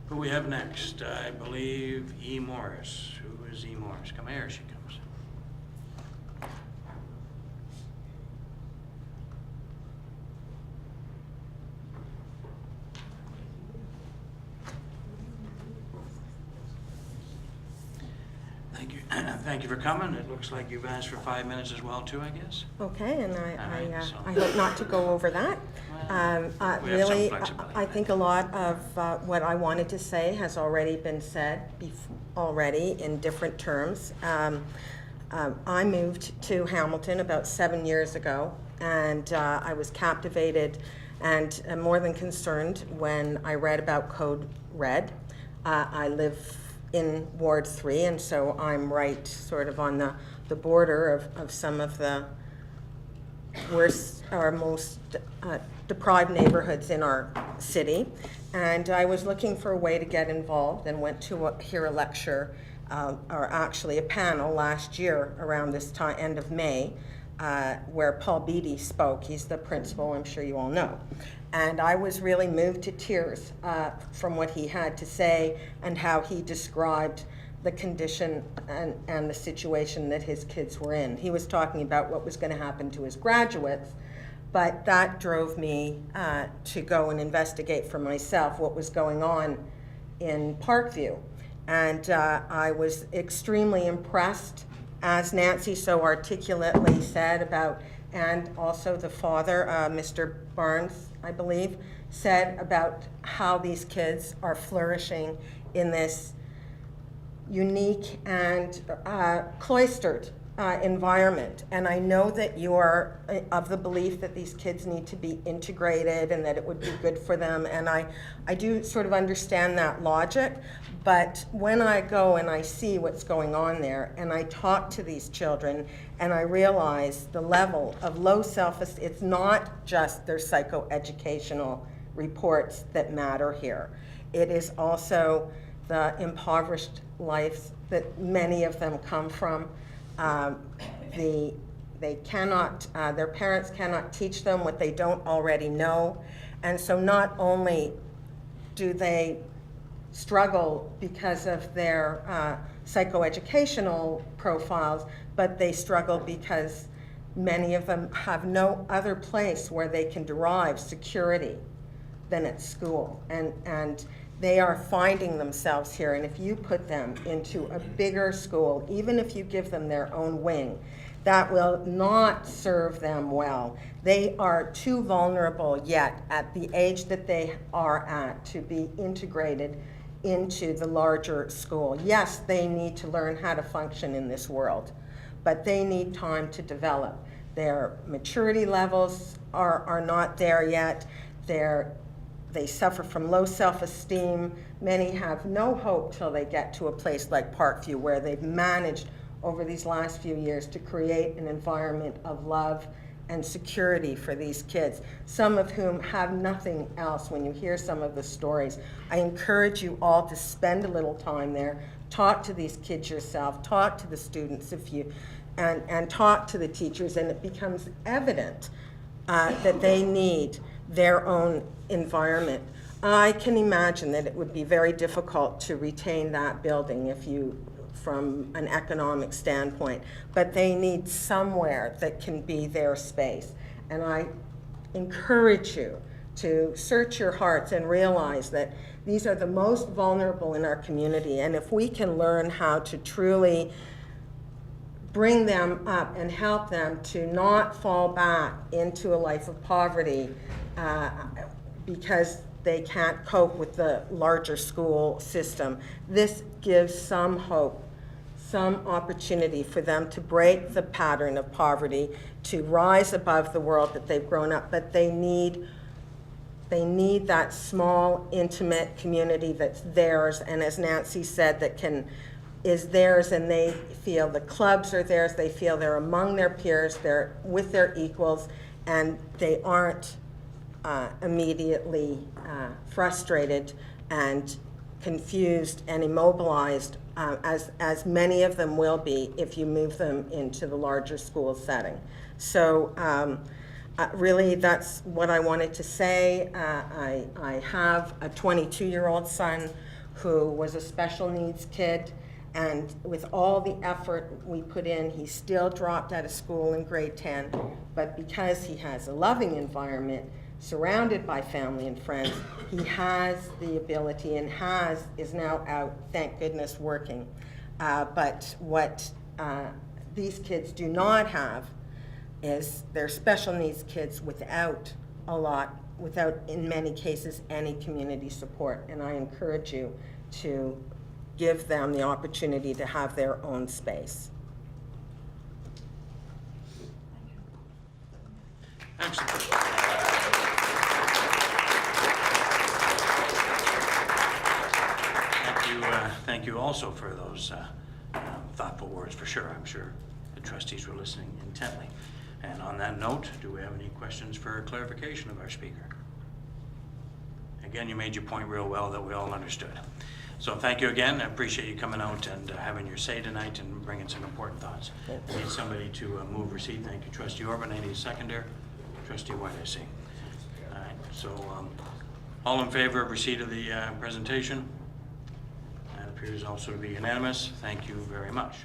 Who we have next? I believe E. Morris. Who is E. Morris? Come here, she comes. Thank you. Thank you for coming. It looks like you've asked for 5 minutes as well, too, I guess. Okay, and right, so- I hope not to go over that. We have some Really, flexibility. I think a lot of what I wanted to say has already been said already in different terms. I moved to Hamilton about 7 years ago, and I was captivated and more than concerned when I read about Code Red. I live in Ward 3, and so I'm right sort of on the border of some of the worst or most deprived neighborhoods in our city. And I was looking for a way to get involved and went to hear a lecture, or actually a panel last year around this time, end of May, where Paul Beatty spoke. He's the principal, I'm sure you all know. And I was really moved to tears from what he had to say and how he described the condition and the situation that his kids were in. He was talking about what was going to happen to his graduates, but that drove me to go and investigate for myself what was going on in Parkview. And I was extremely impressed, as Nancy so articulately said about, and also the father, Mr. Barnes, I believe, said about how these kids are flourishing in this unique and cloistered environment. And I know that you are of the belief that these kids need to be integrated and that it would be good for them. And I do sort of understand that logic. But when I go and I see what's going on there and I talk to these children and I realize the level of low self-esteem, it's not just their psychoeducational reports that matter here. It is also the impoverished lives that many of them come from. They cannot, their parents cannot teach them what they don't already know. And so not only do they struggle because of their psychoeducational profiles, but they struggle because many of them have no other place where they can derive security than at school. And they are finding themselves here, and if you put them into a bigger school, even if you give them their own wing, that will not serve them well. They are too vulnerable yet at the age that they are at to be integrated into the larger school. Yes, they need to learn how to function in this world, but they need time to develop. Their maturity levels are not there yet. They suffer from low self-esteem. Many have no hope till they get to a place like Parkview, where they've managed over these last few years to create an environment of love and security for these kids, some of whom have nothing else. When you hear some of the stories, I encourage you all to spend a little time there, talk to these kids yourself, talk to the students and talk to the teachers, and it becomes evident that they need their own environment. I can imagine that it would be very difficult to retain that building from an economic standpoint, but they need somewhere that can be their space. And I encourage you to search your hearts and realize that these are the most vulnerable in our community, and if we can learn how to truly bring them up and help them to not fall back into a life of poverty because they can't cope with the larger school system. This gives some hope, some opportunity for them to break the pattern of poverty, to rise above the world that they've grown up, but they need that small, intimate community that's theirs, and as Nancy said, is theirs, and they feel the clubs are theirs, they feel they're among their peers, they're with their equals, and they aren't immediately frustrated and confused and immobilized, as many of them will be if you move them into the larger school setting. So really, that's what I wanted to say. I have a 22-year-old son who was a special needs kid, and with all the effort we put in, he still dropped out of school in grade 10, but because he has a loving environment, surrounded by family and friends, he has the ability and is now out, thank goodness, working. But what these kids do not have is they're special needs kids without in many cases, any community support. And I encourage you to give them the opportunity to have their own space. Excellent. Thank you also for those thoughtful words, for sure. I'm sure the trustees were listening intently. And on that note, do we have any questions for clarification of our speaker? Again, you made your point real well that we all understood. So thank you again. I appreciate you coming out and having your say tonight and bringing some important thoughts. I need somebody to move receipt. Thank you, Trustee Orban. I need a seconder. Trustee White, I see. All right, so all in favor of receipt of the presentation? That appears also to be unanimous. Thank you very much.